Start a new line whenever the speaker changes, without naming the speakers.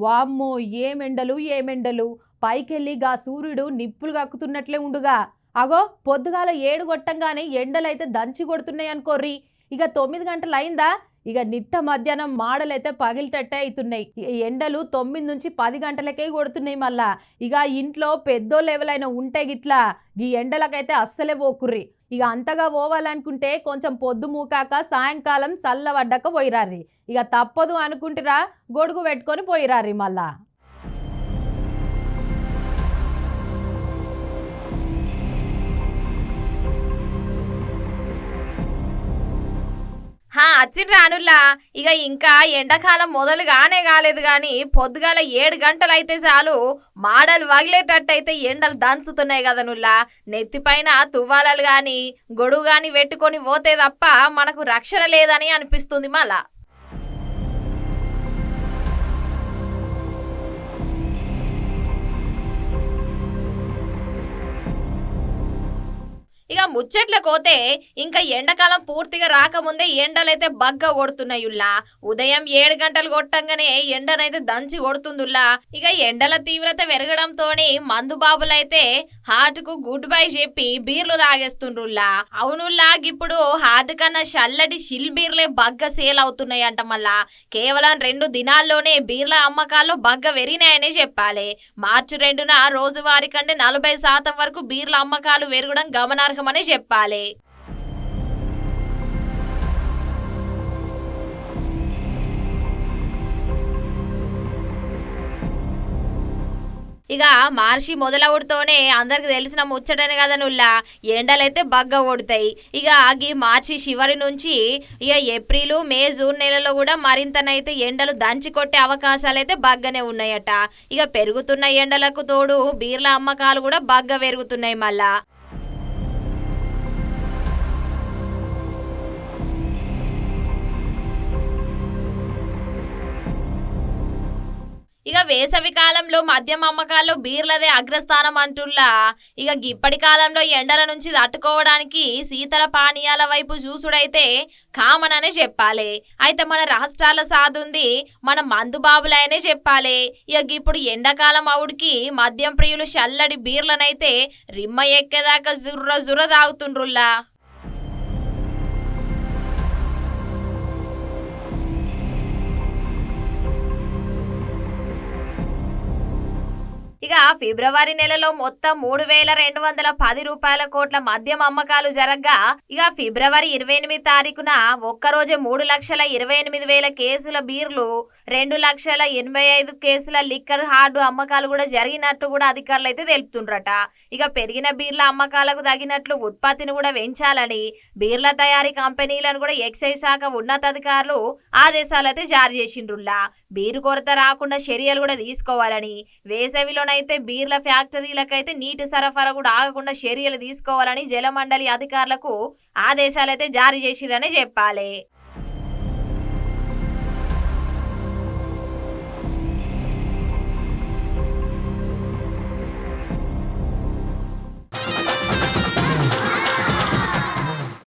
వామ్మో ఏమెండలు ఏమెండలు పైకెళ్ళి గా సూర్యుడు నిప్పులు కక్కుతున్నట్లే ఉండుగా. అగో పొద్దుగాల 7 కొట్టంగానే ఎండలైతే దంచి కొడుతున్నాయి అనుకోర్రి. ఇక 9 గంటలు అయిందా ఇక నిట్ట మధ్యాహ్నం మాడలైతే పగిలిటట్టే అవుతున్నాయి. ఎండలు 9 నుంచి 10 గంటలకే కొడుతున్నాయి. మళ్ళా ఇక ఇంట్లో పెద్దోళ్ళు ఎవరైనా ఉంటే గిట్లా ఈ ఎండలకైతే అస్సలే పోకుర్రి. ఇక అంతగా పోవాలనుకుంటే కొంచెం పొద్దు మూకాక సాయంకాలం చల్లబడ్డాక పోయిరారి. ఇక తప్పదు అనుకుంటురా గొడుగు పెట్టుకొని పోయిరారి. మళ్ళా
వచ్చిండ్రా అనుల్లా. ఇక ఇంకా ఎండాకాలం మొదలు కాలేదు గాని పొద్దుగాల 7 గంటలు అయితే చాలు మాడలు వగిలేటట్టయితే ఎండలు దంచుతున్నాయి కదా నుల్లా. నెత్తిపైన తువ్వాలలు గాని గొడుగు గాని పెట్టుకొని పోతే తప్ప మనకు రక్షణ లేదని అనిపిస్తుంది. మళ్ళా ఇక ముచ్చట్ల కోతే ఇంకా ఎండాకాలం పూర్తిగా రాకముందే ఎండలైతే బగ్గ కొడుతున్నాయుల్లా. ఉదయం 7 గంటలు కొట్టంగానే ఎండనైతే దంచి కొడుతుందిల్లా. ఇక ఎండల తీవ్రత పెరగడంతోని మందు బాబులైతే హార్ట్ కు గుడ్ బై చెప్పి బీర్లు తాగేస్తుండ్రుల్లా. అవునుల్లా ఇప్పుడు హార్ట్ కన్నా చల్లటి షిల్ బీర్లే బగ్గ సేల్ అవుతున్నాయి అంట. మళ్ళా కేవలం 2 దినాల్లోనే బీర్ల అమ్మకాల్లో బగ్గ పెరిగినాయనే చెప్పాలి. మార్చి 2న రోజువారీ కంటే 40% వరకు బీర్ల అమ్మకాలు పెరగడం గమనార్హం అనే చెప్పాలి. ఇక మార్చి మొదలవుడుతోనే అందరికి తెలిసిన ముచ్చటనే కదా నుల్లా. ఎండలైతే బగ్గ కొడతాయి. ఇక ఈ మార్చి చివరి నుంచి ఇక ఏప్రిల్ మే జూన్ నెలలో కూడా మరింతనైతే ఎండలు దంచి కొట్టే అవకాశాలు అయితే బగ్గనే ఉన్నాయట. ఇక పెరుగుతున్న ఎండలకు తోడు బీర్ల అమ్మకాలు కూడా బగ్గ పెరుగుతున్నాయి. మళ్ళా ఇక వేసవి కాలంలో మద్యం అమ్మకాల్లో బీర్లదే అగ్రస్థానం అంటుల్లా. ఇక ఇప్పటి కాలంలో ఎండల నుంచి తట్టుకోవడానికి శీతల పానీయాల వైపు చూసుడైతే కామన్ అనే చెప్పాలి. అయితే మన రాష్ట్రాల సాదుంది మన మందు బాబులనే చెప్పాలి. ఇక ఇప్పుడు ఎండాకాలం అవుడికి మద్యం ప్రియులు చల్లడి బీర్లనైతే రిమ్మ ఎక్కేదాకా జుర్ర తాగుతుండ్రుల్లా. ఇక ఫిబ్రవరి నెలలో మొత్తం 3,210 రూపాయల కోట్ల మద్యం అమ్మకాలు జరగ్గా ఇక ఫిబ్రవరి 28 తారీఖున ఒక్కరోజే 3,28,000 కేసుల బీర్లు 2,85,000 కేసుల లిక్కర్ హార్డ్ అమ్మకాలు కూడా జరిగినట్టు కూడా అధికారులు అయితే తెలుపుతుండ్రట. ఇక పెరిగిన బీర్ల అమ్మకాలకు తగినట్లు ఉత్పత్తిని కూడా పెంచాలని బీర్ల తయారీ కంపెనీలను కూడా ఎక్సైజ్ శాఖ ఉన్నతాధికారులు ఆదేశాలు అయితే జారీ చేసిండ్రుల్లా. బీరు కొరత రాకుండా చర్యలు కూడా తీసుకోవాలని, వేసవిలోనైతే బీర్ల ఫ్యాక్టరీలకైతే నీటి సరఫరా కూడా ఆగకుండా చర్యలు తీసుకోవాలని జలమండలి అధికారులకు ఆదేశాలు అయితే జారీ చేసిరని చెప్పాలి.